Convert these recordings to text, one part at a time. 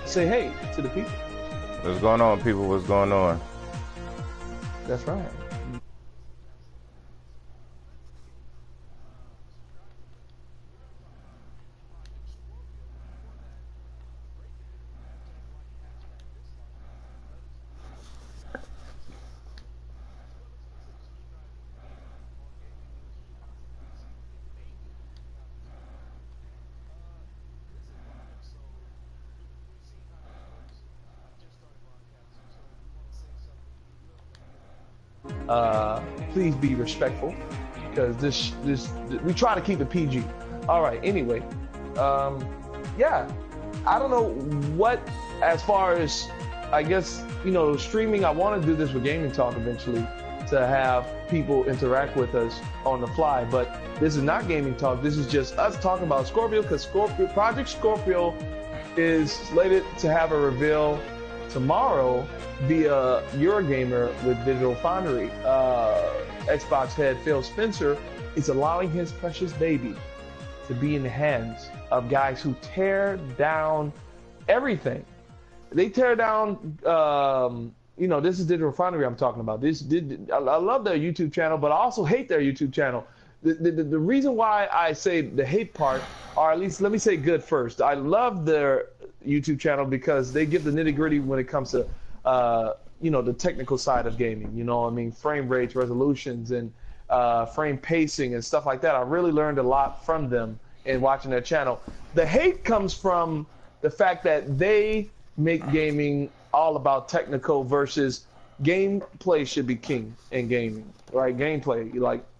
say hey to the people. What's going on, people? What's going on? That's right. Please be respectful, because this we try to keep it PG. All right. Anyway, yeah, I don't know what, as far as, I guess, you know, streaming. I want to do this with Gaming Talk eventually, to have people interact with us on the fly. But this is not Gaming Talk. This is just us talking about Scorpio, because Project Scorpio is slated to have a reveal tomorrow via Eurogamer with Digital Foundry. Xbox head Phil Spencer is allowing his precious baby to be in the hands of guys who tear down everything. They tear down, you know, this is Digital Foundry I'm talking about. I love their YouTube channel, but I also hate their YouTube channel. The reason why I say the hate part, or at least let me say good first. I love their YouTube channel because they give the nitty-gritty when it comes to you know, the technical side of gaming. You know, I mean, frame rates, resolutions, and frame pacing and stuff like that. I really learned a lot from them in watching their channel. The hate comes from the fact that they make gaming all about technical versus gameplay should be king in gaming, right? Gameplay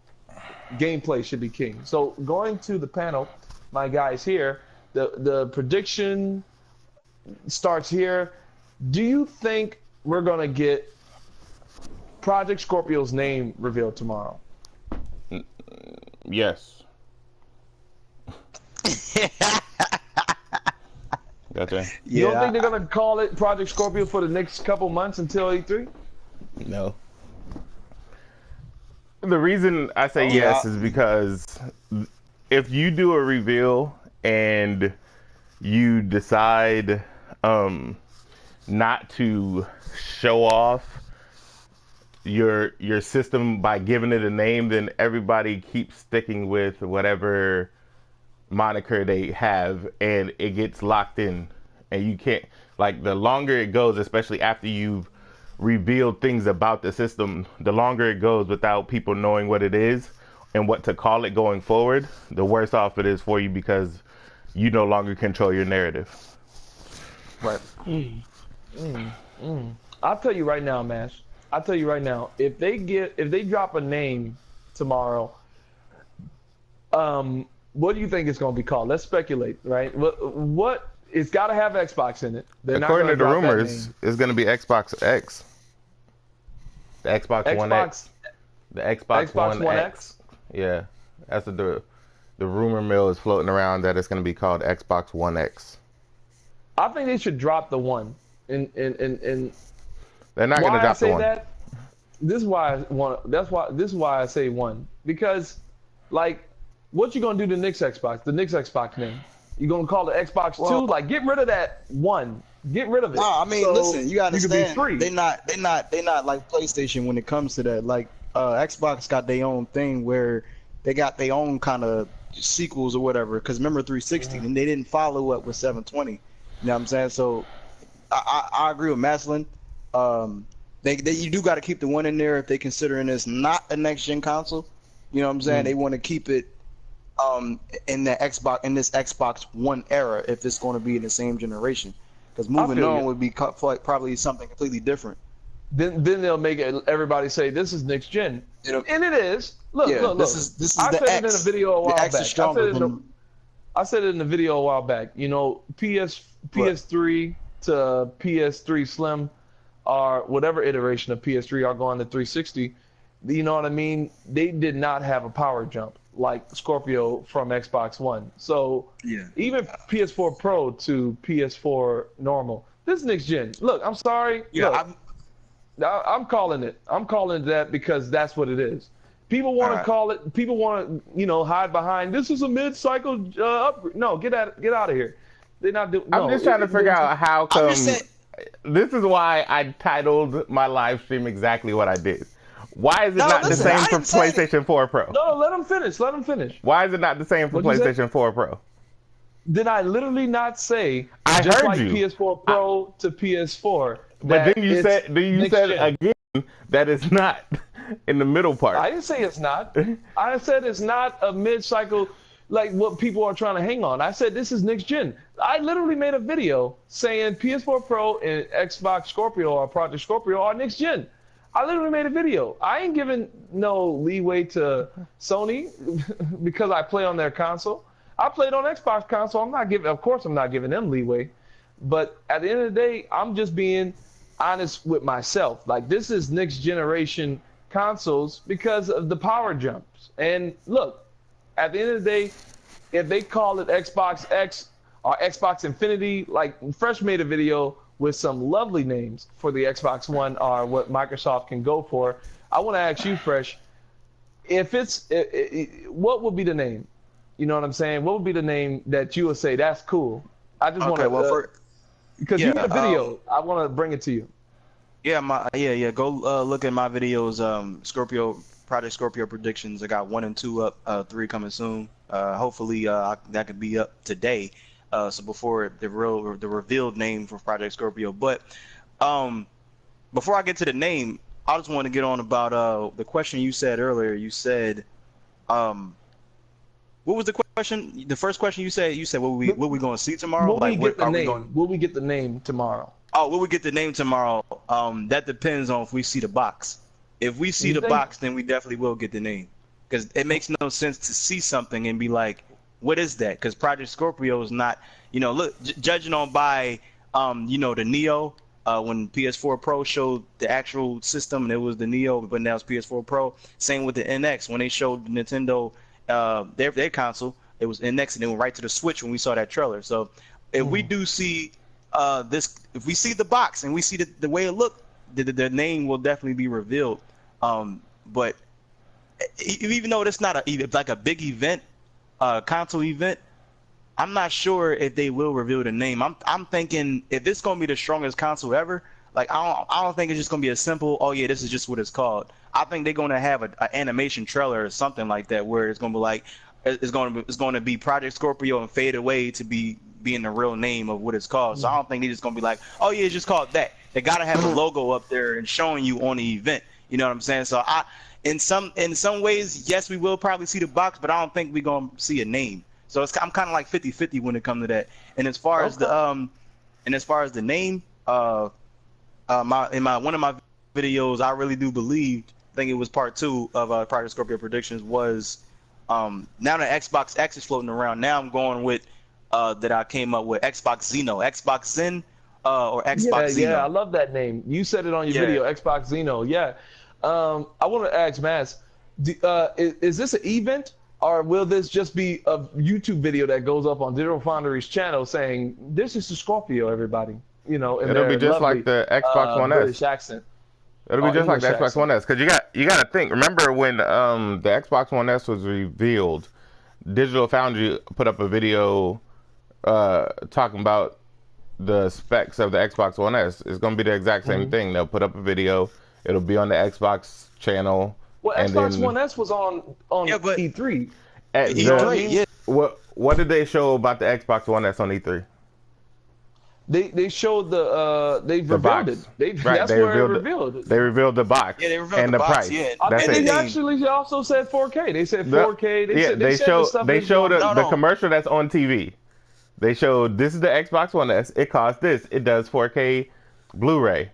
should be king. So going to the panel, my guys here, the prediction starts here. Do you think we're going to get Project Scorpio's name revealed tomorrow? Yes. Gotcha. You don't think they're going to call it Project Scorpio for the next couple months until E3? No. The reason I say yes is because if you do a reveal and you decide not to show off your system by giving it a name, then everybody keeps sticking with whatever moniker they have, and it gets locked in, and you can't, like, the longer it goes, especially after you've revealed things about the system, the longer it goes without people knowing what it is and what to call it going forward, the worse off it is for you, because you no longer control your narrative. Right. I'll tell you right now, Mash. I'll tell you right now, if they drop a name tomorrow, what do you think it's going to be called? Let's speculate, right? What it's got to have Xbox in it. According to the rumors, it's going to be Xbox X. The Xbox One X. The Xbox One X. Yeah, that's the rumor mill is floating around that it's going to be called Xbox One X. I think they should drop the one. And they're not going to drop the one. This is why I want. This is why I say one, because, like, what you gonna do to the next Xbox name? You gonna call it Xbox 2? Like, get rid of that one. Get rid of it. No, I mean, so listen, you gotta understand. They not like PlayStation when it comes to that. Like, Xbox got their own thing where they got their own kind of sequels or whatever. Because remember 360, and they didn't follow up with 720. You know what I'm saying? So I agree with Mastalin. You do got to keep the one in there if they considering this not a next gen console. You know what I'm saying? They want to keep it in this Xbox One era if it's going to be in the same generation. Because moving on would be probably something completely different. Then they'll make everybody say this is next gen, and it is. Look. This is I the said X. it in a video a while back. I said it in the video a while back. You know, PS3 to PS3 Slim, or whatever iteration of PS3 are going to 360. You know what I mean? They did not have a power jump like Scorpio from Xbox One. So even PS4 Pro to PS4 normal, this is next gen. Look, I'm sorry. Yeah, I'm calling it. I'm calling it that because that's what it is. People want to call it. People want to, hide behind. This is a mid-cycle upgrade. No, get out of here. They're not doing. I'm No, just trying to figure out how I'm come. just saying. This is why I titled my live stream exactly what I did. Why is it No, not listen, the same I for didn't say that. PlayStation 4 Pro? no. Let him finish. Let him finish. Why is it not the same for What'd you say? PlayStation 4 Pro? Did I literally not say I just heard like you. PS4 Pro to PS4? But that then you it's said next gen? again that it's not in the middle part. I didn't say it's not. I said it's not a mid-cycle like what people are trying to hang on. I said this is next gen. I literally made a video saying PS4 Pro and Xbox Scorpio or Project Scorpio are next gen. I literally made a video. I ain't giving no leeway to Sony because I play on their console. I played on Xbox console. Of course, I'm not giving them leeway. But at the end of the day, I'm just being honest with myself. Like, this is next generation consoles because of the power jumps. And look, at the end of the day, if they call it Xbox X or Xbox Infinity, like Fresh made a video with some lovely names for the Xbox One or what Microsoft can go for. I want to ask you, Fresh, if what would be the name? You know what I'm saying? What would be the name that you would say that's cool? I just want to because you made a video. I want to bring it to you. Yeah, Go look at my videos. Project Scorpio predictions. I got 1 and 2 up. 3 coming soon. Hopefully, that could be up today. So before the revealed name for Project Scorpio. But before I get to the name, I just want to get on about the question you said earlier. You said, what was the question? The first question you said what we going to see tomorrow? Will we get the name tomorrow? Oh, will we get the name tomorrow? That depends on if we see the box. If we see the box, then we definitely will get the name. Because it makes no sense to see something and be like, what is that? Because Project Scorpio is not, look, judging on by, the Neo, when PS4 Pro showed the actual system and it was the Neo, but now it's PS4 Pro. Same with the NX. When they showed Nintendo, their console, it was NX and it went right to the Switch when we saw that trailer. So if we do see if we see the box and we see the way it looked, the name will definitely be revealed. But even though it's not like a big event, console event, I'm not sure if they will reveal the name. I'm thinking if it's gonna be the strongest console ever, like I don't think it's just gonna be a simple, oh yeah, this is just what it's called. I think they're gonna have an animation trailer or something like that where it's gonna be like it's gonna be Project Scorpio and fade away to being the real name of what it's called. So I don't think they're just gonna be like, oh yeah, it's just called that. They gotta have a logo up there and showing you on the event. You know what I'm saying? So in some ways, yes, we will probably see the box, but I don't think we're gonna see a name. So I'm kind of like 50-50 when it comes to that. And as far as the name, one of my videos, I really do believe, I think it was part 2 of Project Scorpio predictions was now that Xbox X is floating around. Now I'm going with that I came up with Xbox Zen or Xbox Zeno. Yeah, I love that name. You said it on your video, Xbox Zeno. Yeah. I want to ask Mass, is this an event? Or will this just be a YouTube video that goes up on Digital Foundry's channel saying, this is the Scorpio, everybody? It'll be just like the Xbox One S. British accent. It'll be just like the Xbox One S. Because you got to think, remember when the Xbox One S was revealed, Digital Foundry put up a video talking about the specs of the Xbox One S. It's going to be the exact same thing. They'll put up a video. It'll be on the Xbox channel. Well, Xbox One S was on E3. What did they show about the Xbox One S on E3? They showed they revealed it. That's where it revealed. They revealed the box. Yeah, they revealed and the the box. price. Yeah. That's and it. they actually also said 4K. They said 4K. They showed the commercial that's on TV. They showed this is the Xbox One S. It costs this. It does 4K Blu-ray,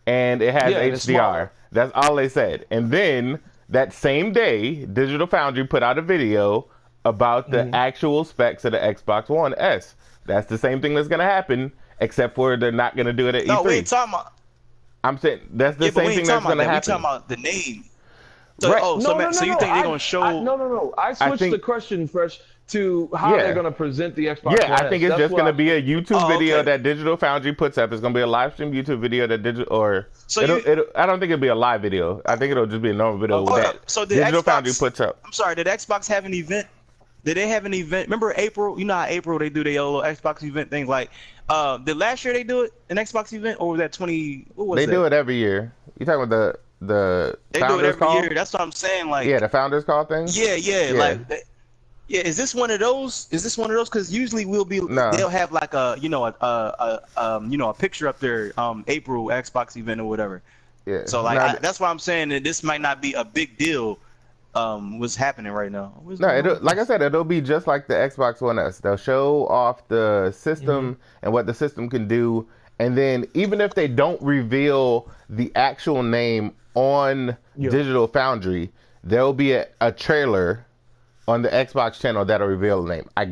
and it has HDR. That's all they said. And then that same day, Digital Foundry put out a video about the actual specs of the Xbox One S. That's the same thing that's going to happen, except for they're not going to do it at E3. No, we ain't talking about. I'm saying that's the same thing that's going to happen. We're talking about the name. So, right. So you think they're going to show? No. I switched the question, Fresh, to how they're going to present the Xbox One S. I think it's just going to be a YouTube video that Digital Foundry puts up. It's going to be a live stream YouTube video that I don't think it'll be a live video. I think it'll just be a normal video So Digital Foundry puts up. I'm sorry, did Xbox have an event Did they have an event? Remember April? You know how April they do their little Xbox event thing. Like, did last year they do it an Xbox event, or was that 20? What was They that? do it every year. You talking about the They do it founders every call? year. That's what I'm saying. Like, Yeah, the founders call thing. yeah, yeah, Yeah. like, yeah. Is this one of those? Is this one of those? Because usually No. they'll have like a, a picture up there, April Xbox event or whatever. Yeah. So like, No, that's why I'm saying that this might not be a big deal. What's happening right now? like I said, it'll be just like the Xbox One S. They'll show off the system and what the system can do, and then even if they don't reveal the actual name on Digital Foundry, there'll be a trailer on the Xbox channel that'll reveal the name. I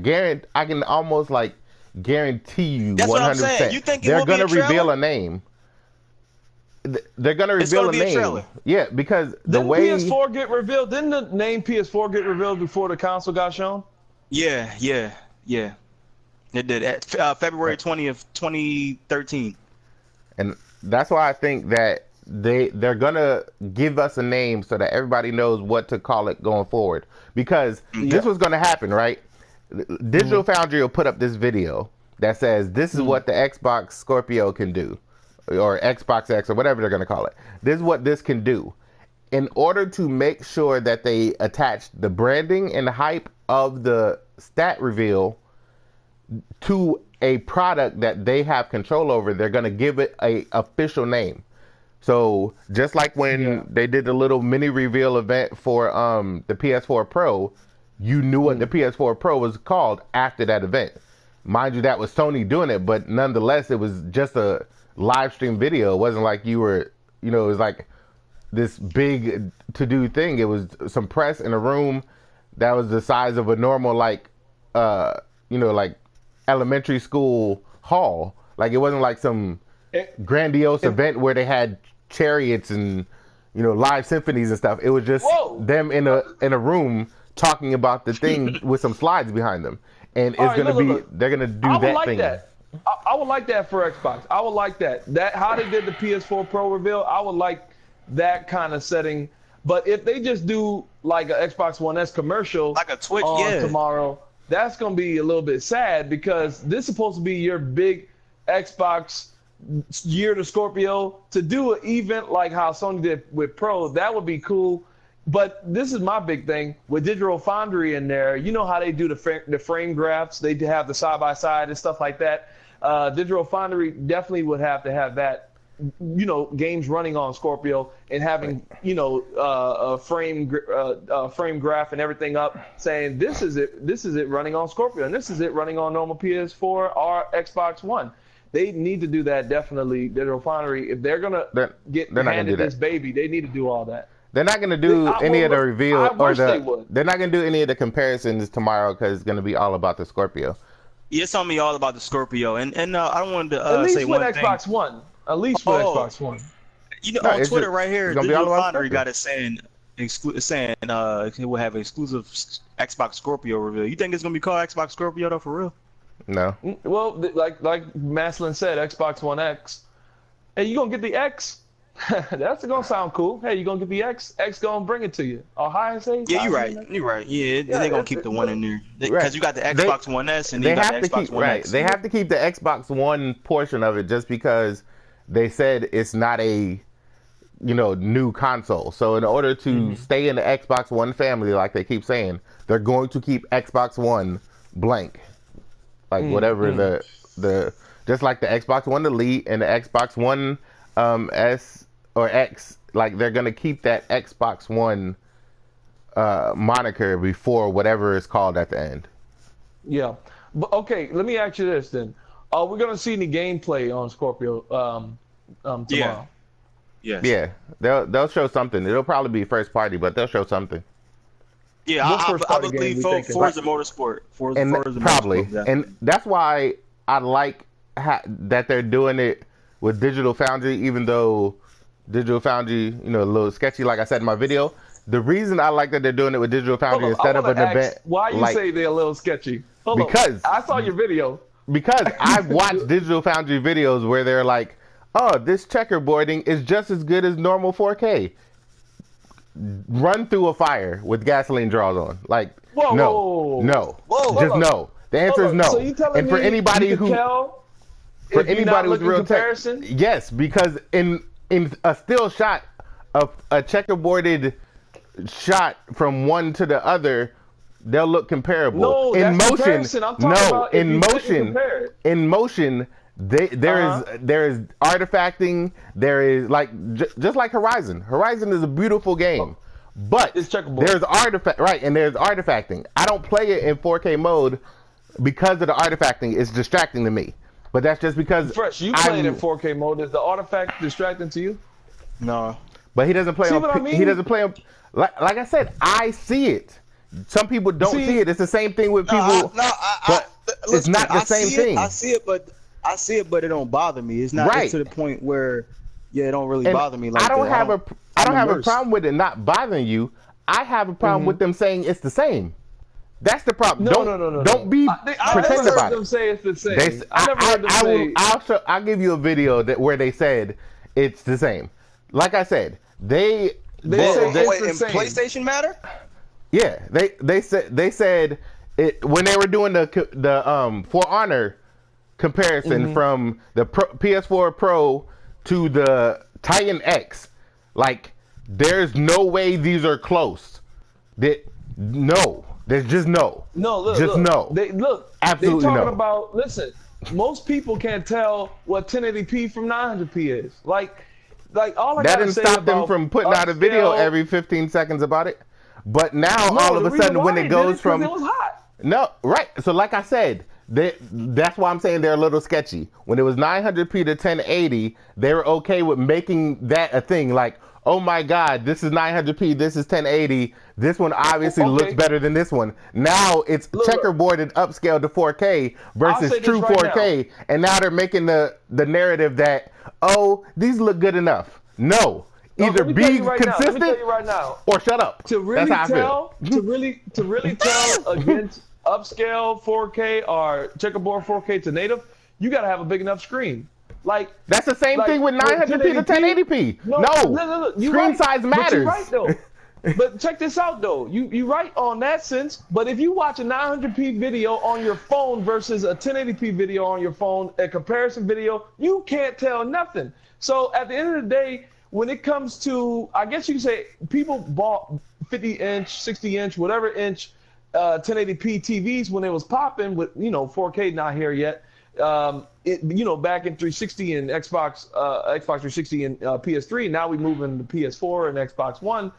can almost like guarantee you 100%. That's what I'm saying. You think they're will be gonna a trailer? reveal a name. They're gonna reveal a name. Trailer. Yeah, because didn't PS4 get revealed? Didn't the name PS4 get revealed before the console got shown? Yeah. It did at February 20th, 2013. And that's why I think that they're gonna give us a name so that everybody knows what to call it going forward. Because this was gonna happen, right? Digital Foundry will put up this video that says this is what the Xbox Scorpio can do, or Xbox X, or whatever they're gonna call it. This is what this can do. In order to make sure that they attach the branding and the hype of the stat reveal to a product that they have control over, they're going to give it a official name. So just like when they did the little mini reveal event for the PS4 Pro, you knew what the PS4 Pro was called after that event. Mind you, that was Sony doing it, but nonetheless, it was just a live stream video. It wasn't like you were, it was like this big to-do thing. It was some press in a room that was the size of a normal, like elementary school hall. Like, it wasn't like some grandiose event where they had chariots and live symphonies and stuff. It was just them in a room talking about the thing with some slides behind them, and it's they're gonna do that thing. I would like that for Xbox. I would like that how they did the PS4 Pro reveal. I would like that kind of setting. But if they just do like an Xbox One S commercial, like a Twitch, tomorrow, that's going to be a little bit sad, because this is supposed to be your big Xbox year to Scorpio. To do an event like how Sony did with Pro, that would be cool. But this is my big thing with Digital Foundry in there. You know how they do the frame graphs? They have the side-by-side and stuff like that. Digital Foundry definitely would have to have that, games running on Scorpio and having, a frame graph and everything up saying this is it running on Scorpio, and this is it running on normal PS4 or Xbox One. They need to do that, definitely. Digital Foundry, if they're gonna get handed this baby, they need to do all that. They're not going to do any of the reveal they're not going to do any of the comparisons tomorrow, because it's going to be all about the Scorpio. Yeah, it's on me all about the Scorpio, and I wanted to at least say with one Xbox thing. One. At least with Xbox One. On Twitter right here, Digital Foundry got it saying it will have exclusive Xbox Scorpio reveal. You think it's gonna be called Xbox Scorpio though, for real? No. Well, like Maslin said, Xbox One X. Hey, you gonna get the X? That's gonna sound cool. Hey, you gonna get the X? X gonna bring it to you. High say? Yeah, you're right. Yeah, they're gonna keep the one in there because you got the Xbox One S and you got the Xbox One X. They have to keep the Xbox One portion of it just because they said it's not a new console. So in order to stay in the Xbox One family, like they keep saying, they're going to keep Xbox One blank. Like whatever the just like the Xbox One Elite and the Xbox One S or X, like they're gonna keep that Xbox One moniker before whatever is called at the end. Yeah, but okay, let me ask you this then: we're gonna see any gameplay on Scorpio tomorrow? Yeah, they'll show something. It'll probably be first party, but they'll show something. Yeah, I believe Forza Motorsport. Probably, and that's why I like that they're doing it with Digital Foundry, even though Digital Foundry, a little sketchy, like I said in my video. The reason I like that they're doing it with Digital Foundry instead of an event. Why you say they're a little sketchy? Because I saw your video. Because I've watched Digital Foundry videos where they're like, oh, this checkerboarding is just as good as normal 4K. run through a fire with gasoline draws on. Like, Whoa, no, whoa, no, whoa, just no. The answer is no. So you telling and for me anybody you who, can tell for if you're anybody not with looking real tech, comparison? yes, because in a still shot, of a checkerboarded shot from one to the other, they'll look comparable. No, in that's motion, comparison. I'm talking about if you didn't compare it. in motion, there is artifacting. There is like just like Horizon. Horizon is a beautiful game, but it's checkerboard. There's and there's artifacting. I don't play it in 4K mode because of the artifacting. It's distracting to me. But that's just because Fresh, you played in 4K mode. Is the artifact distracting to you? No. But he doesn't play See on. what I mean? He doesn't play on. Like I said, I see it. Some people don't see it. It's the same thing with people. But it's not the same thing. I see it, but it don't bother me. It's not Right. it's to the point where, it don't really bother me. Like I don't have a immersed. problem with it not bothering you. I have a problem with them saying it's the same. That's the problem. No. Don't be I pretend never about heard them it. say it's the same. I never heard them say. I'll give you a video where they said it's the same. Like I said, they say Wait, it's the in same. PlayStation matter? yeah, they said it when they were doing the For Honor comparison from the PS4 Pro to the Titan X. Like, there's no way these are close. No, there's just no. No, look, just look. no. Absolutely they talking no. about. Listen, most people can't tell what 1080p from 900p is. Like all I That gotta didn't say stop them about from putting out a video upscale- every 15 seconds about it. But now all of the a reason sudden when why it they goes did it, from 'cause it was hot. no, right. So like I said, that's why I'm saying they're a little sketchy. When it was 900p to 1080, they were okay with making that a thing. Like, oh my God, this is 900p, this is 1080. This one obviously looks better than this one. Now it's checkerboarded upscaled to 4K versus true 4K, and now they're making the narrative that, oh, these look good enough. No. Either be consistent or shut up. To really tell, to really tell against upscale 4K or checkerboard 4K to native, you gotta have a big enough screen. Like that's the same thing with 900p to 1080p. No, screen size matters. But you're right though. But check this out though. You right on that sense. But if you watch a 900p video on your phone versus a 1080p video on your phone, a comparison video, you can't tell nothing. So at the end of the day, when it comes to, I guess you could say people bought 50-inch, 60-inch, whatever inch 1080p TVs when it was popping with 4K not here yet. Back in 360 and Xbox 360 and PS3. Now we move into PS4 and Xbox One.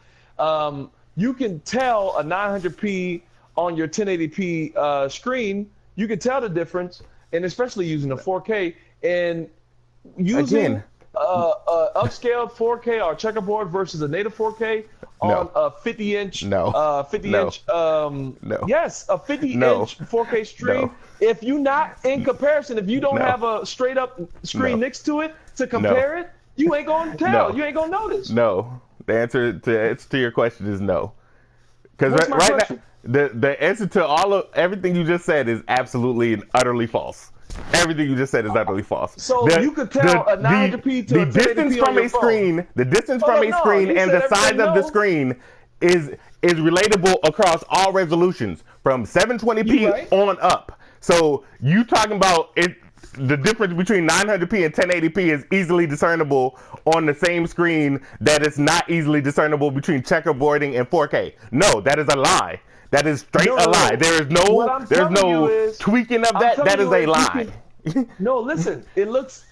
You can tell a 900p on your 1080p screen. You can tell the difference, and especially using a 4K and using upscaled 4K or checkerboard versus a native 4K on a 50-inch. Yes, a 50-inch 4K stream. If you not in comparison, if you don't have a straight up screen next to it to compare it, you ain't gonna tell. You ain't gonna notice. No. The answer to your question is no. Because right now, the answer to everything you just said is absolutely and utterly false. Everything you just said is utterly false. So you could tell a 900p to a 1080p distance from a screen, the distance from a screen and the size of the screen is relatable across all resolutions from 720p on up. So you talking about it? The difference between 900p and 1080p is easily discernible on the same screen that is not easily discernible between checkerboarding and 4K. No, that is a lie. That is straight a lie. There is no tweaking of that. That is a lie. No, listen. It looks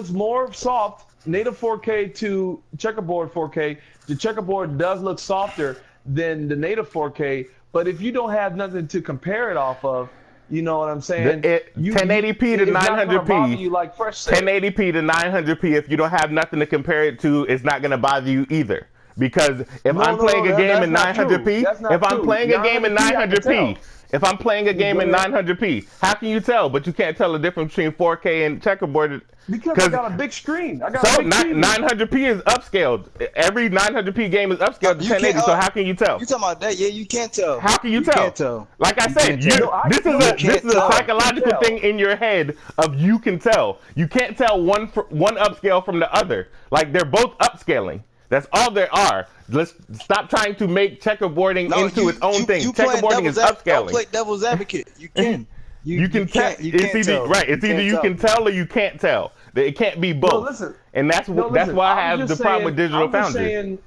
more soft native 4K to checkerboard 4K. The checkerboard does look softer than the native 4K. But if you don't have nothing to compare it off of, you know what I'm saying? 1080p to 900p. You like Fresh said. 1080p to 900p. If you don't have nothing to compare it to, it's not going to bother you either. Because if I'm playing a game in 900p, if I'm playing a game in 900p, if I'm playing a game in 900p, how can you tell? But you can't tell the difference between 4K and checkerboard. Because I got a big screen. 900p is upscaled. Every 900p game is upscaled to 1080. So how can you tell? You talking about that? Yeah, you can't tell. How can you tell? Can't tell. Like I said, this is a psychological thing in your head of you can tell. You can't tell one upscale from the other. Like they're both upscaling. That's all there are. Let's stop trying to make checkerboarding into its own thing. Checkerboarding is upscaling. Don't play devil's advocate. You can. You can tell. It's either right. It's either you can tell or you can't tell. It can't be both. No, listen. And that's why I have the problem with Digital Foundry.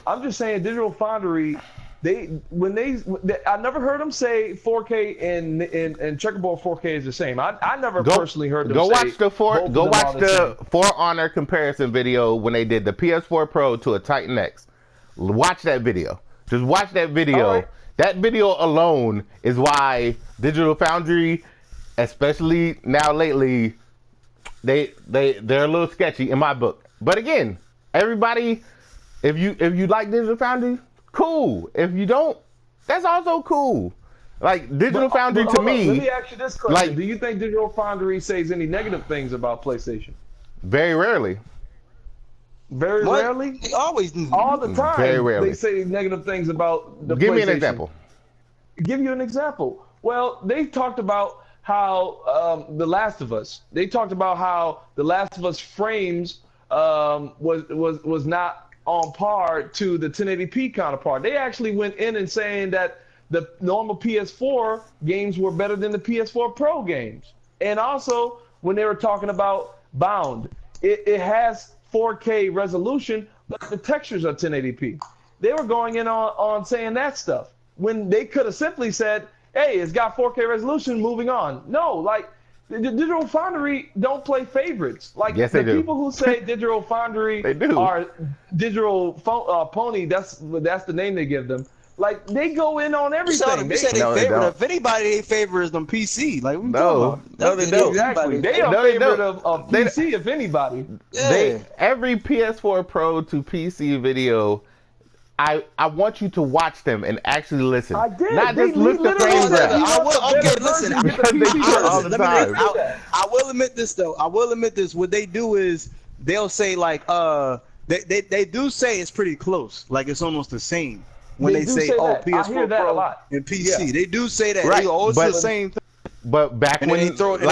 I'm just saying, Digital Foundry. I never heard them say 4K and checkerboard 4K is the same. I never personally heard them say. Go watch the For Honor comparison video when they did the PS4 Pro to a Titan X. Watch that video. Just watch that video. Right. That video alone is why Digital Foundry, especially now lately, they're a little sketchy in my book. But again, everybody, if you like Digital Foundry, cool. If you don't, that's also cool. Like Digital Foundry to me. Let me ask you this question: do you think Digital Foundry says any negative things about PlayStation? Very rarely. Very rarely? They always do. All the time. Very rarely. They say negative things about the PlayStation. Give me an example. Give you an example. Well, they talked about how The Last of Us. They talked about how The Last of Us frames was not on par to the 1080p counterpart. They actually went in and saying that the normal PS4 games were better than the PS4 Pro games. And also, when they were talking about Bound, it has 4K resolution, but the textures are 1080p. They were going in on saying that stuff when they could have simply said, hey, it's got 4K resolution, moving on. No, like, the Digital Foundry don't play favorites. Like, yes, the people who say Digital Foundry are Digital Pony, that's the name they give them. Like, they go in on everything. They say they favorite. If anybody, they favor is them PC. Like, they don't. Exactly. They are favorite of PC, if anybody. Yeah. Every PS4 Pro to PC video, I want you to watch them and actually listen. I did. Not just look the frames up. Listen. I will admit this though. What they do is they'll say like they do say it's pretty close. Like it's almost the same. When they say PS4 Pro and PC, yeah. They do say that. Right. It's the same thing. But back when they throw it,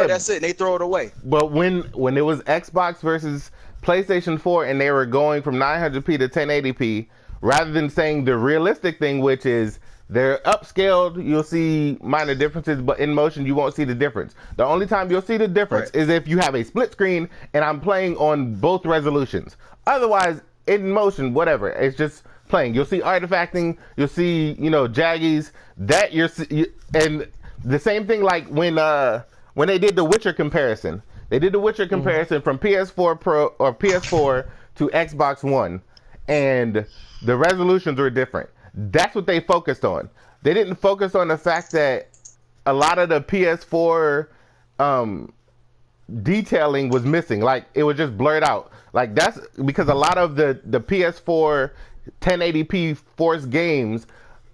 that's it. They throw it away. But when it was Xbox versus PlayStation 4 and they were going from 900p to 1080p, rather than saying the realistic thing, which is they're upscaled, you'll see minor differences, but in motion you won't see the difference. The only time you'll see the difference is if you have a split screen and I'm playing on both resolutions. Otherwise, in motion, whatever, it's just playing. You'll see artifacting, you'll see, jaggies, that and the same thing like when they did the Witcher comparison. They did the Witcher comparison from PS4 Pro or PS4 to Xbox One, and the resolutions were different. That's what they focused on. They didn't focus on the fact that a lot of the PS4 detailing was missing. Like, it was just blurred out. Like, that's because a lot of the PS4 1080p Force games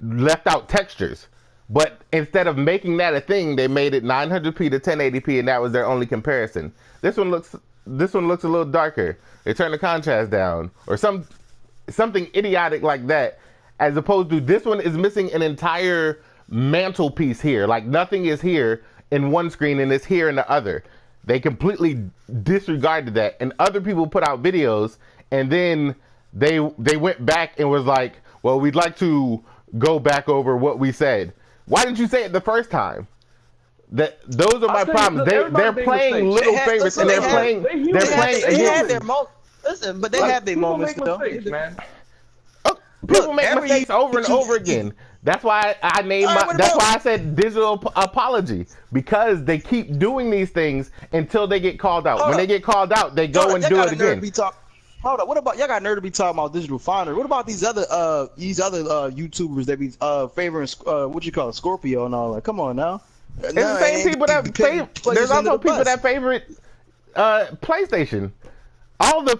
left out textures. But instead of making that a thing, they made it 900p to 1080p, and that was their only comparison. This one looks a little darker. They turned the contrast down, or something idiotic like that, as opposed to this one is missing an entire mantelpiece here. Like, nothing is here in one screen and it's here in the other. They completely disregarded that, and other people put out videos, and then they went back and was like, well, we'd like to go back over what we said. Why didn't you say it the first time? Those are my problems. They're playing little favorites, and they're playing. They had their moments. Listen, but they have their moments though. Man. People make mistakes over and over again. That's why I named that's why I said digital apology, because they keep doing these things until they get called out. When they get called out, they go and do it again. Hold up, what about y'all got nerd to be talking about Digital Foundry? What about these other YouTubers that be favoring what you call it, Scorpio and all that? Come on now. It's the same people that there's also people that favorite PlayStation. All the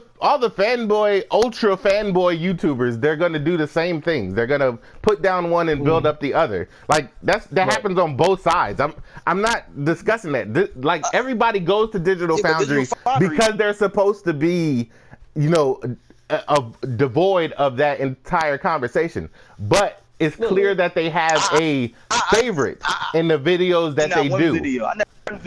fanboy, ultra fanboy YouTubers, they're gonna do the same things. They're gonna put down one and build up the other. Like that happens on both sides. I'm not discussing that. Like everybody goes to Digital Foundry because they're supposed to be, devoid of that entire conversation. But it's clear that they have a favorite in the videos that they do.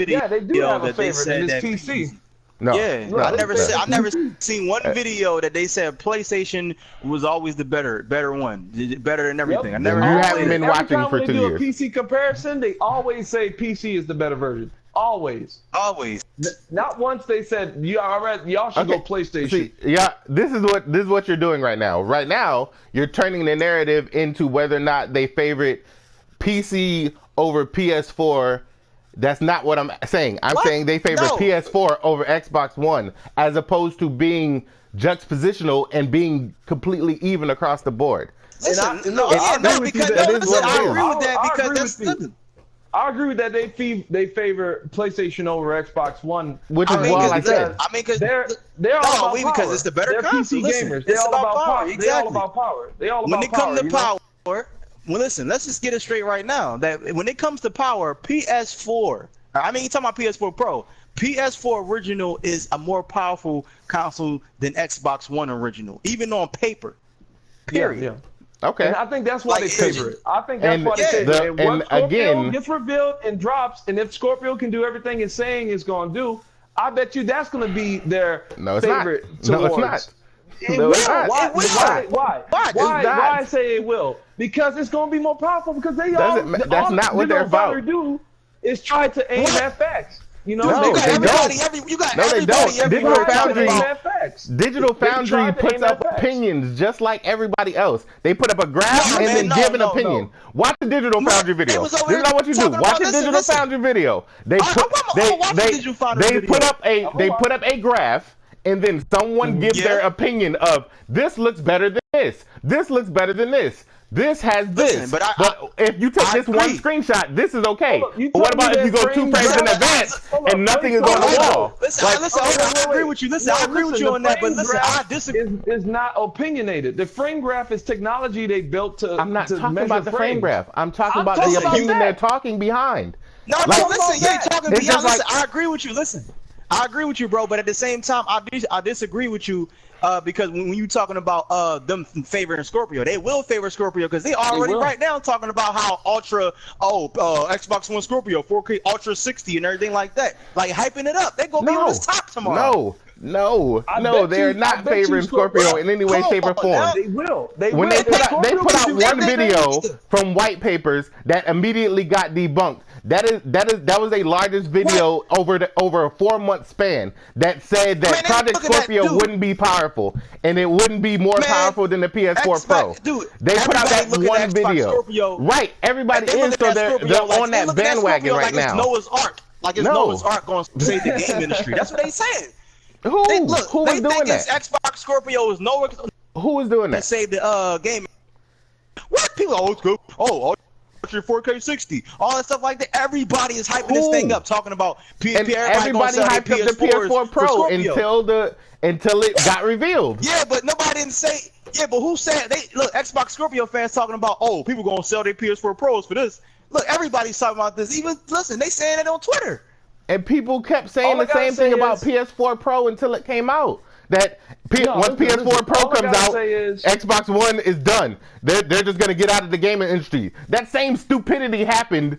Yeah, they do have a favorite, and it's PC. No. Yeah, no, I never no. I never seen one video that they said PlayStation was always the better one, better than everything. I Yep. never You heard haven't been PlayStation. Every watching time for when they 2 do a years. PC comparison, they always say PC is the better version. Always. Always. Not once they said y'all should go PlayStation. See, yeah, this is what you're doing right now. Right now, you're turning the narrative into whether or not they favorite PC over PS4. That's not what I'm saying. I'm saying they favor PS4 over Xbox One, as opposed to being juxtapositional and being completely even across the board. Listen, I agree with that because I agree with that they favor PlayStation over Xbox One, which is what I said. I mean, because they're all about power. because it's the better PC gamers. They're all about power. They're all about power. They all about power. When it comes to power, well, listen, let's just get it straight right now. That when it comes to power, PS4. I mean, you're talking about PS4 Pro. PS4 original is a more powerful console than Xbox One original, even on paper. Period. Yeah. Okay. And I think that's why they favor it. I think that's why they favor it. And Scorpio again, gets revealed and drops, and if Scorpio can do everything it's saying it's going to do, I bet you that's going to be their favorite. No, it's not. No, it's not. Why? Why say it will? Because it's going to be more powerful. Because that's not what they're about. Do is try to aim at facts. You know, no, they don't. Digital Foundry puts up opinions just like everybody else. They put up a graph and then give an opinion. Watch the Digital Foundry video. This is not what you do. Watch the Digital Foundry video. They put up a graph, and then someone gives their opinion of this looks better than this. This looks better than this. This has this, but if you take this one screenshot, this is okay. But what about if you go 2 frames in advance and nothing is on the wall? I agree with you. I agree with you on that, but listen, I disagree. Is not opinionated. The frame graph is technology they built to. I'm not talking about the frame graph. I'm talking about the opinion they're talking behind. No, listen, you ain't talking behind. Listen, I agree with you. Listen, I agree with you, bro. But at the same time, I disagree with you. Because when you talking about them favoring Scorpio, they will favor Scorpio because they already right now talking about how Xbox One Scorpio 4K Ultra 60 and everything like that, like hyping it up. They gonna be on this top tomorrow. No, they're not favoring Scorpio in any way, shape, or form. They will. They put out one video from White Papers that immediately got debunked. That was their largest video over a 4-month span that said that Project Scorpio wouldn't be powerful and it wouldn't be more powerful than the PS4 Pro. They put out that one video. Right, everybody is, so they're on that bandwagon right now. Noah's Ark. Like it's Noah's Ark going to save the game industry. That's what they saying. Who is doing that? Xbox Scorpio is Noah. Who is doing that? To save the game. What people? Ultra 4K 60, all that stuff like that. Everybody is hyping this thing up, talking about everybody hyped up the PS4 Pro until it got revealed. Yeah, but nobody didn't say. Yeah, but who said they? Look, Xbox Scorpio fans talking about people gonna sell their PS4 Pros for this. Look, everybody's talking about this. Even listen, they saying it on Twitter. And people kept saying the same thing about PS4 Pro until it came out. That once PS4 Pro comes out, Xbox One is done. They're just going to get out of the gaming industry. That same stupidity happened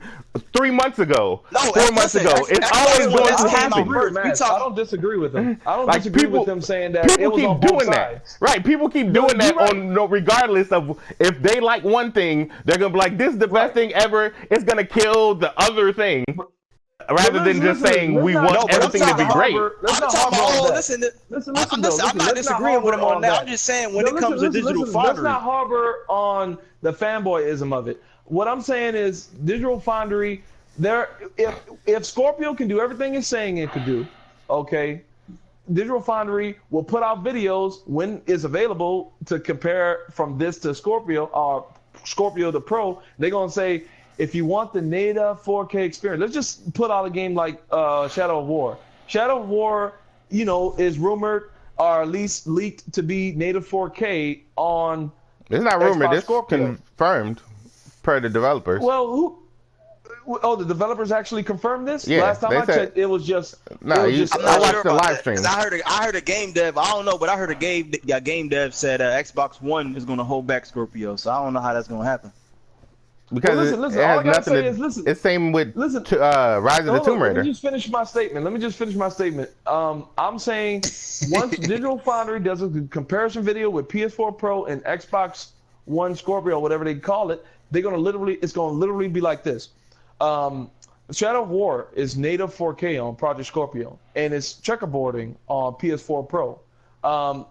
3 months ago, 4 months ago. It's always going to happen. I don't disagree with them. I don't disagree with them saying that people keep doing that. Right, people keep doing that regardless of if they like one thing, they're going to be like, this is the best thing ever. It's going to kill the other thing. Rather than just saying we want everything to be great. I'm not disagreeing with him on that. I'm just saying when it comes to Digital Foundry. Let's not harbor on the fanboyism of it. What I'm saying is Digital Foundry, if Scorpio can do everything it's saying it could do, okay, Digital Foundry will put out videos when it's available to compare from this to Scorpio or Scorpio the Pro. They're going to say, if you want the native 4K experience, let's just put out a game like Shadow of War. Shadow of War, is rumored or at least leaked to be native 4K on. It's not rumored. It's confirmed per the developers. Well, the developers actually confirmed this? Yeah, last time I checked, it was just. No, I watched the live stream. I heard a game dev. I don't know, but I heard a game dev said Xbox One is going to hold back Scorpio. So I don't know how that's going to happen. because listen. it All has I gotta nothing say to. is listen. It's same with Listen. Rise of the Hold Tomb on, Raider. let me just finish my statement. I'm saying once Digital Foundry does a comparison video with PS4 Pro and Xbox One Scorpio, whatever they call it, it's gonna literally be like this. Shadow of War is native 4K on Project Scorpio, and it's checkerboarding on PS4 Pro.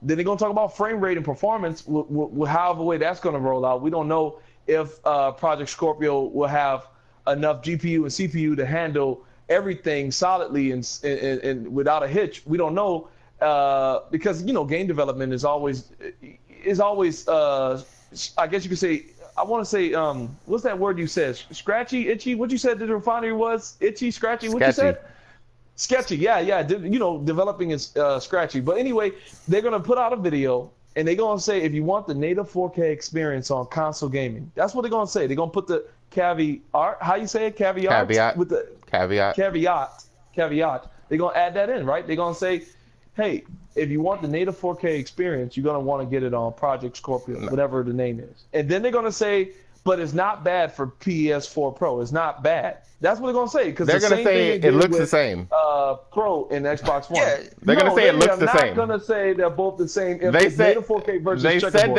Then they're gonna talk about frame rate and performance, however way that's gonna roll out. We don't know if Project Scorpio will have enough GPU and CPU to handle everything solidly and without a hitch. We don't know because game development is always I guess you could say, I want to say what's that word you said, scratchy, itchy? What you said the refinery was itchy, scratchy? What you said? Sketchy. Yeah. Developing is scratchy. But anyway, they're gonna put out a video. And they're going to say, if you want the native 4K experience on console gaming, that's what they're going to say. They're going to put the caveat, how you say it? Caveat. With the caveat. They're going to add that in, right? They're going to say, hey, if you want the native 4K experience, you're going to want to get it on Project Scorpio, whatever the name is. And then they're going to say, but it's not bad for PS4 Pro. It's not bad. That's what they're going to say. Because they're going to say it looks the same. Pro and Xbox One. Yeah, they're going to say it looks the same. They're not going to say they're both the same. If they said 4K versus they said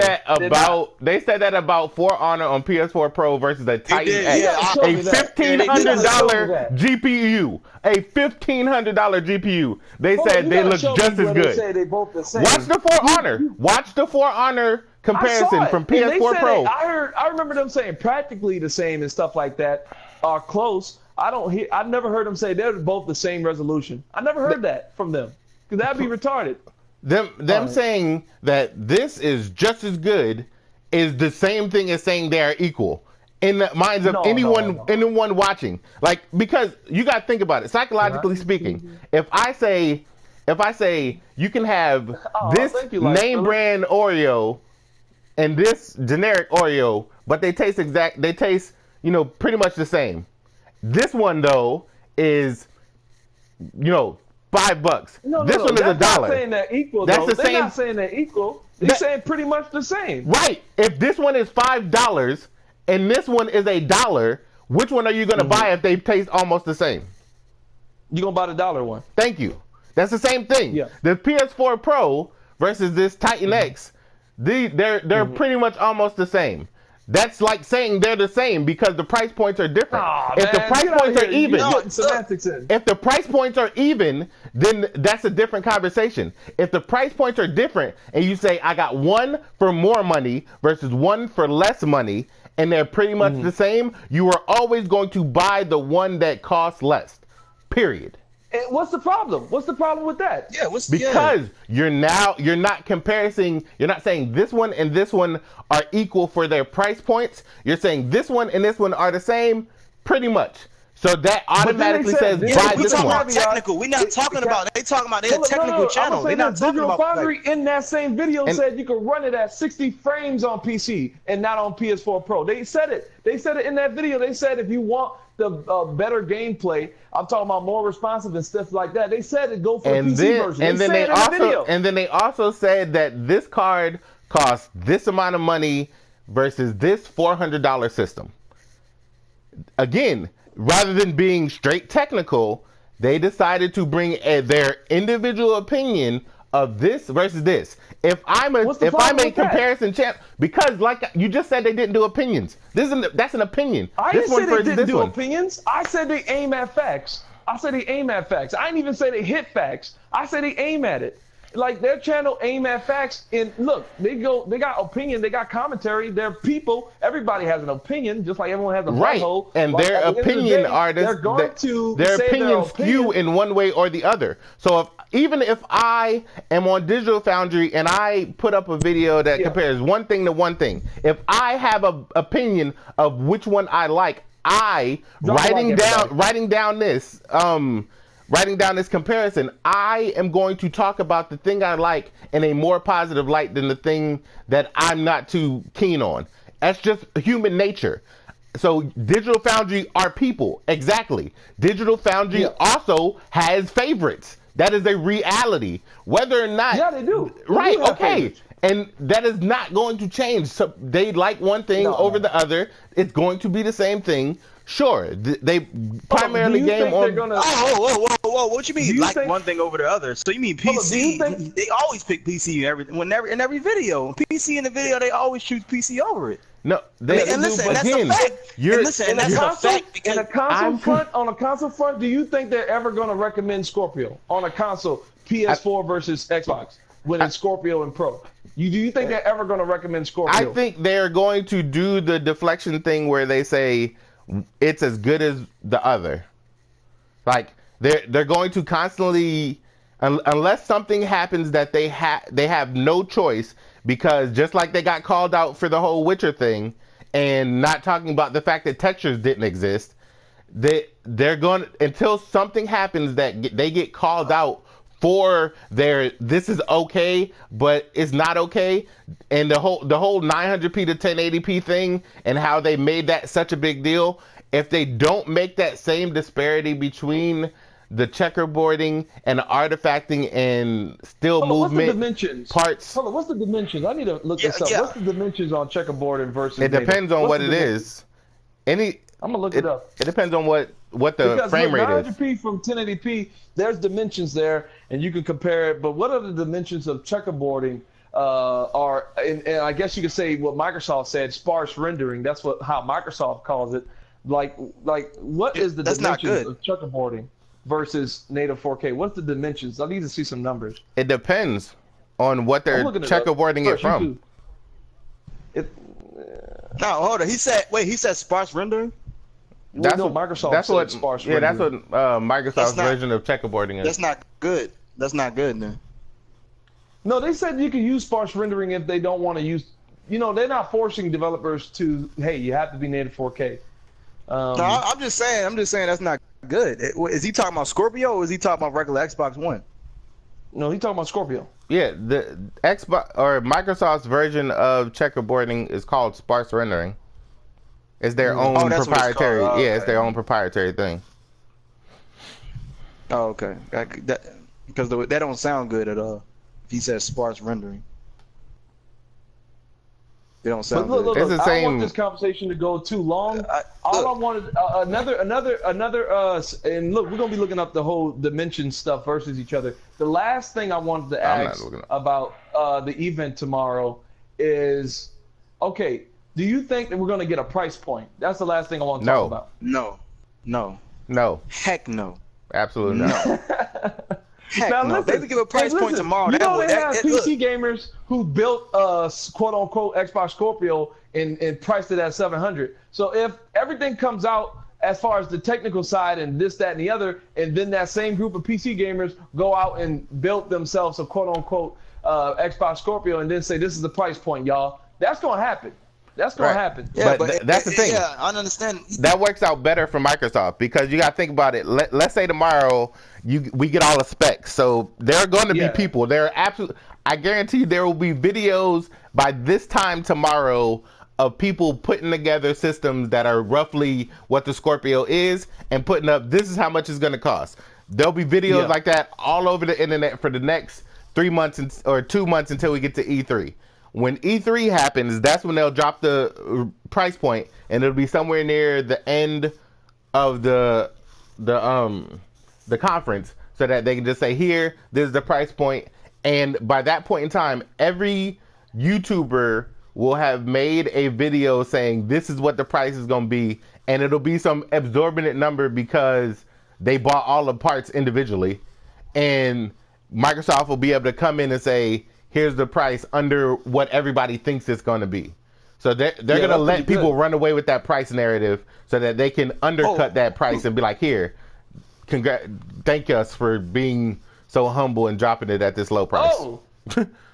that about For Honor on PS4 Pro versus a Titan X. A $1,500 GPU. A $1,500 GPU. They said they look just as good. Say they both the same. Watch the For Honor. Watch the For Honor comparison from PS4 Pro. I remember them saying practically the same and stuff like that. Are close. I've never heard them say they're both the same resolution. I never heard that from them, because that'd be retarded. Them saying that this is just as good is the same thing as saying they are equal in the minds of anyone watching. Like, because you got to think about it, psychologically speaking. If I say you can have this name brand Oreo and this generic Oreo, but they taste pretty much the same. This one though is, $5. This one is $1. Not saying they're equal. They're not saying they're equal. They're saying pretty much the same. Right. If this one is $5 and this one is $1, which one are you going to buy if they taste almost the same? You're going to buy the dollar one. Thank you. That's the same thing. Yeah. The PS4 Pro versus this Titan X, they're pretty much almost the same. That's like saying they're the same because the price points are different. If the price points are even, if the price points are even, then that's a different conversation. If the price points are different and you say I got one for more money versus one for less money and they're pretty much the same, you are always going to buy the one that costs less. Period. And what's the problem? What's the problem with that? Yeah, because you're not comparing. You're not saying this one and this one are equal for their price points. You're saying this one and this one are the same, pretty much. So that automatically says buy this one. About technical. We're not talking about. They talking about their technical channel. They're not talking Digital about. Foundry in that same video said you could run it at 60 frames on PC and not on PS4 Pro. They said it. They said it in that video. They said if you want the better gameplay, I'm talking about more responsive and stuff like that. They said it go for the PC version. And then they also said that this card costs this amount of money versus this $400 system. Again, rather than being straight technical, they decided to bring their individual opinion of this versus this. If I make comparison because like you just said, they didn't do opinions. That's an opinion. I didn't say they didn't do opinions. I said they aim at facts. I didn't even say they hit facts. I said they aim at it. Like their channel aim at facts, and look, they got opinion, they got commentary. They're people. Everybody has an opinion, just like everyone has a butthole. And their opinion their opinions skew in one way or the other. So even if I am on Digital Foundry and I put up a video that compares one thing to one thing, if I have an opinion of which one I like, writing down this comparison, I am going to talk about the thing I like in a more positive light than the thing that I'm not too keen on. That's just human nature. So Digital Foundry are people. Exactly. Digital Foundry also has favorites. That is a reality. Whether or not... Yeah, they do. Right, okay. And that is not going to change. So they like one thing over the other. It's going to be the same thing. Sure, they primarily game on. Whoa! What you mean? Like think, one thing over the other? So you mean PC? They always pick PC in every video. PC in the video, they always choose PC over it. No, they and listen, that's a fact. In a console front, on a console front, do you think they're ever going to recommend Scorpio on a console, PS4 versus Xbox, when it's Scorpio and Pro? Do you think they're ever going to recommend Scorpio? I think they're going to do the deflection thing where they say it's as good as the other. Like they're going to constantly, unless something happens that they have no choice, because just like they got called out for the whole Witcher thing and not talking about the fact that textures didn't exist, they're going until something happens that they get called out for this is okay, but it's not okay, and the whole 900p to 1080p thing and how they made that such a big deal. If they don't make that same disparity between the checkerboarding and the artifacting and still movement what's the dimensions? Parts. Hold on, what's the dimensions? I need to look this up. Yeah. What's the dimensions on checkerboarding versus? It depends on what it is. I'm gonna look it up. It depends on what the frame rate is. 900p from 1080p, there's dimensions there, and you can compare it. But what are the dimensions of checkerboarding? And I guess you could say what Microsoft said, sparse rendering. That's how Microsoft calls it. Like what is the dimensions of checkerboarding versus native 4K? What's the dimensions? I need to see some numbers. It depends on what they're checkerboarding it from. No, hold on. He said sparse rendering. That's what Microsoft. That's what sparse rendering. That's what Microsoft's version of checkerboarding is. That's not good. That's not good, man. No, they said you can use sparse rendering if they don't want to use. They're not forcing developers to. Hey, you have to be native 4K. No, I'm just saying that's not good. Is he talking about Scorpio or is he talking about regular Xbox One? No, he's talking about Scorpio. Yeah, the Xbox or Microsoft's version of checkerboarding is called sparse rendering. It's their own proprietary. It's it's their own proprietary thing. Oh, okay. Because that don't sound good at all. If he says sparse rendering. They don't sound good. Look, I don't want this conversation to go too long. All I wanted another, and look, we're gonna be looking up the whole dimension stuff versus each other. The last thing I wanted to ask about the event tomorrow is, okay, do you think that we're gonna get a price point? That's the last thing I want to talk about. No. Heck no. Absolutely no. Heck no. Listen, they would give a price point tomorrow. They have PC gamers who built quote unquote Xbox Scorpio and priced it at $700. So if everything comes out as far as the technical side and this, that, and the other, and then that same group of PC gamers go out and build themselves a quote unquote Xbox Scorpio and then say this is the price point, y'all, that's gonna happen. That's going to happen. Yeah, but that's the thing. Yeah, I understand. That works out better for Microsoft because you got to think about it. Let's say tomorrow we get all the specs. So there are going to be people. I guarantee there will be videos by this time tomorrow of people putting together systems that are roughly what the Scorpio is and putting up, this is how much it's going to cost. There'll be videos like that all over the internet for the next 3 months or 2 months until we get to E3. When E3 happens, that's when they'll drop the price point, and it'll be somewhere near the end of the conference, so that they can just say, "Here, this is the price point." And by that point in time, every YouTuber will have made a video saying, "This is what the price is going to be," and it'll be some exorbitant number because they bought all the parts individually, and Microsoft will be able to come in and say, here's the price under what everybody thinks it's going to be. So they're going to let people run away with that price narrative so that they can undercut that price and be like, here, thank us for being so humble and dropping it at this low price.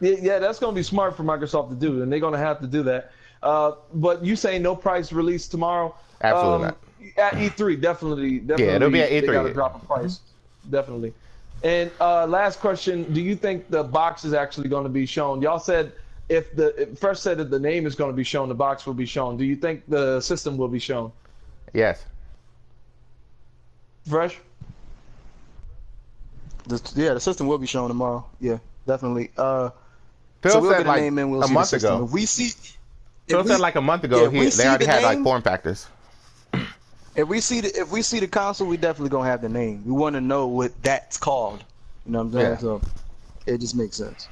Yeah, that's going to be smart for Microsoft to do, and they're going to have to do that. But you say no price release tomorrow? Absolutely not. At E3, definitely. Yeah, it'll be at E3. They got to drop a price, definitely. And last question, do you think the box is actually going to be shown? Y'all said first said that the name is going to be shown, the box will be shown. Do you think the system will be shown? Yes. Fresh? The system will be shown tomorrow. Yeah, definitely. So Phil we'll said get a like name and we'll a see the month system. ago. If we see, Phil if said we, like a month ago yeah, if we they see already the had like name, form factors. if we see the console, we definitely gonna have the name. We want to know what that's called. You know what I'm saying? Yeah. So it just makes sense.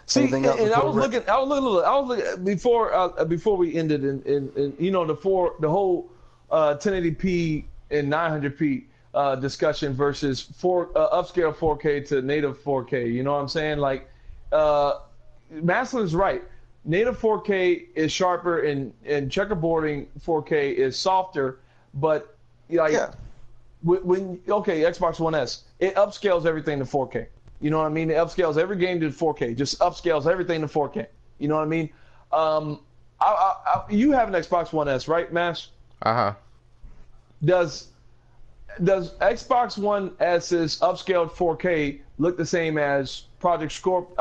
See, Anything else and I before was looking before we ended in you know the whole 1080p and 900p discussion versus upscale 4K to native 4K. You know what I'm saying? Like, Mastalin's right. Native 4K is sharper and checkerboarding 4K is softer, but like Yeah. when Xbox One S, it upscales everything to 4K. You know what I mean? It upscales every game to 4K. Just upscales everything to 4K. You know what I mean? You have an Xbox One S, right, Mash? Uh-huh. Does Xbox One S's upscaled 4K look the same as Project Scorpio,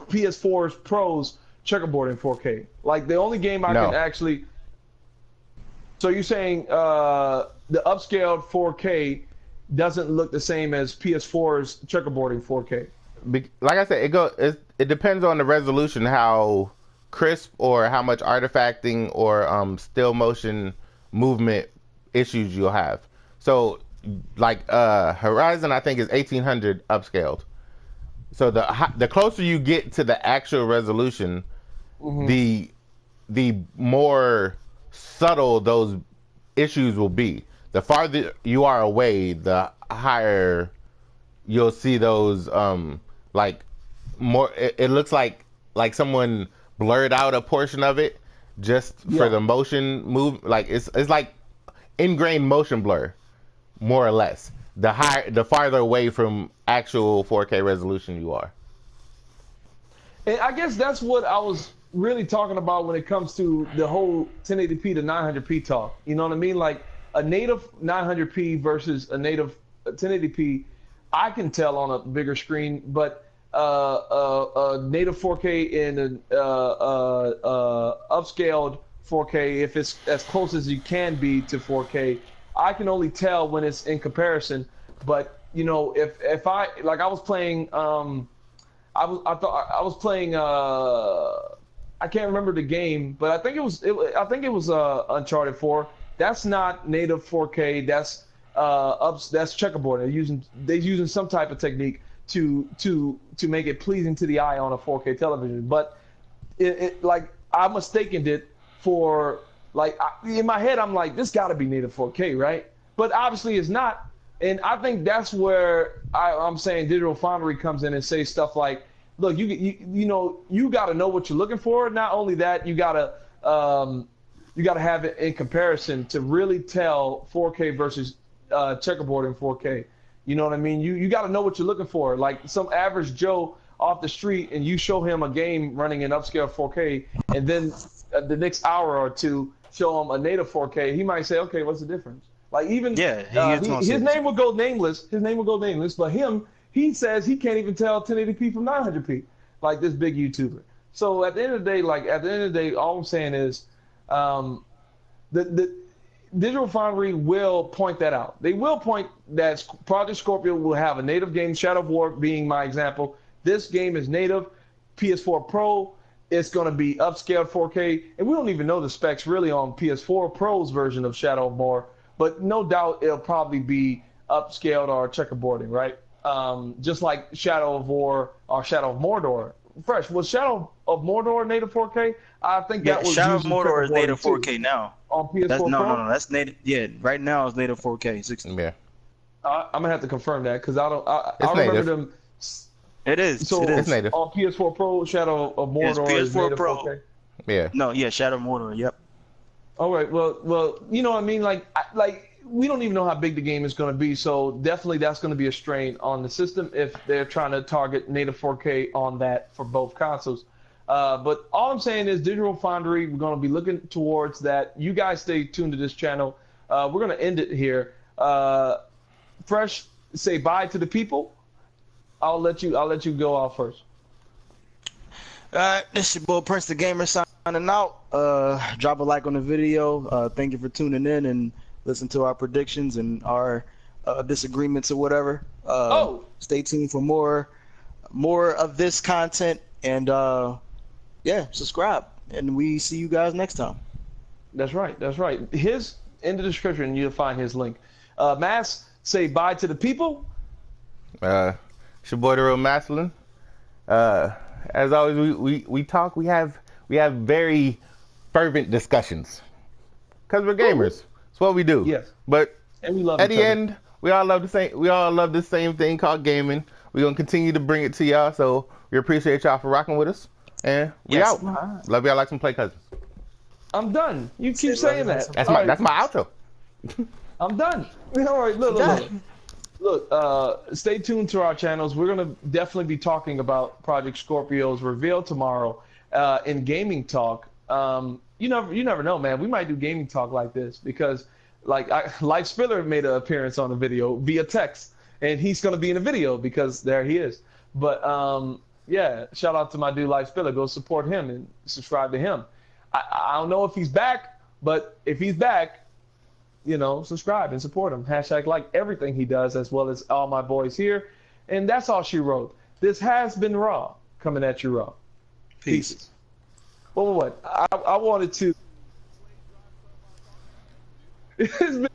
PS4's Pro's checkerboard in 4K? Like the only game I can actually. So you're saying the upscaled 4K doesn't look the same as PS4's checkerboarding 4K? Like I said, it depends on the resolution, how crisp or how much artifacting or still motion movement issues you'll have. So like Horizon, I think is 1800 upscaled. So the closer you get to the actual resolution, the more subtle those issues will be. The farther you are away, the higher you'll see those like more. It looks like someone blurred out a portion of it just for the motion move. Like it's like ingrained motion blur, more or less. The farther away from actual 4K resolution you are. And I guess that's what I was really talking about when it comes to the whole 1080p to 900p talk. You know what I mean? Like a native 900p versus a native 1080p, I can tell on a bigger screen, but a native 4K and an upscaled 4K, if it's as close as you can be to 4K, I can only tell when it's in comparison. But you know, if I like, I was playing, I was playing. I can't remember the game, but I think it was Uncharted 4. That's not native 4K. That's that's checkerboard. They're using some type of technique to make it pleasing to the eye on a 4K television. But it like I mistaken it for like in my head I'm like, this got to be native 4K, right? But obviously it's not. And I think that's where I'm saying Digital Foundry comes in and says stuff like, look, you know, you got to know what you're looking for. Not only that, you got to have it in comparison to really tell 4K versus checkerboard in 4K. You know what I mean? You got to know what you're looking for. Like some average Joe off the street, and you show him a game running in upscale 4K, and then the next hour or two show him a native 4K, he might say, okay, what's the difference? Like even his name will go nameless. His name will go nameless, but he says he can't even tell 1080p from 900p, like this big YouTuber. So at the end of the day, all I'm saying is, the Digital Foundry will point that out. They will point that Project Scorpio will have a native game, Shadow of War being my example. This game is native, PS4 Pro. It's going to be upscaled 4K, and we don't even know the specs really on PS4 Pro's version of Shadow of War. But no doubt it'll probably be upscaled or checkerboarding, right? Just like Shadow of War or Shadow of Mordor. Fresh, was Shadow of Mordor native 4K? I think that was Shadow of Mordor is native 4K too. now. On PS4 Pro? No, that's native. Yeah, right now it's native 4K 60. Yeah. I'm gonna have to confirm that because I native. remember them. It is. So it is native. On PS4 Pro, Shadow of Mordor is PS4 native Pro. 4K. Yeah. No, yeah, Shadow of Mordor. Yep. All right. Well, you know what I mean? Like we don't even know how big the game is going to be, so definitely that's going to be a strain on the system if they're trying to target native 4K on that for both consoles. But all I'm saying is Digital Foundry, we're going to be looking towards that. You guys stay tuned to this channel. We're going to end it here. Fresh, say bye to the people. I'll let you go off first. This your boy PrinceThaGamer signing out. Drop a like on the video. Thank you for tuning in and listen to our predictions and our disagreements or whatever. Stay tuned for more more of this content, and yeah, subscribe, and we see you guys next time. That's right. That's right. His in the description, you'll find his link. Mass, say bye to the people. It's your boy DaRealMastalin. As always, we talk. We have very fervent discussions because we're gamers. It's what we do. Yes. But And we love at each the other. end, we all love the same. We all love the same thing called gaming. We're gonna continue to bring it to y'all. So we appreciate y'all for rocking with us. And we out. Love y'all like some play cousins. I'm done. You keep saying that. That's All my right. that's my outro. I'm done. All right, look. Stay tuned to our channels. We're gonna definitely be talking about Project Scorpio's reveal tomorrow in gaming talk. You never know, man. We might do gaming talk like this because, like, Life Spiller made an appearance on the video via text, and he's gonna be in the video because there he is. But yeah, shout out to my dude Life Spiller. Go support him and subscribe to him. I don't know if he's back, but if he's back, subscribe and support him. # like everything he does, as well as all my boys here. And that's all she wrote. This has been Raw, coming at you raw. Peace. What? I wanted to. It's been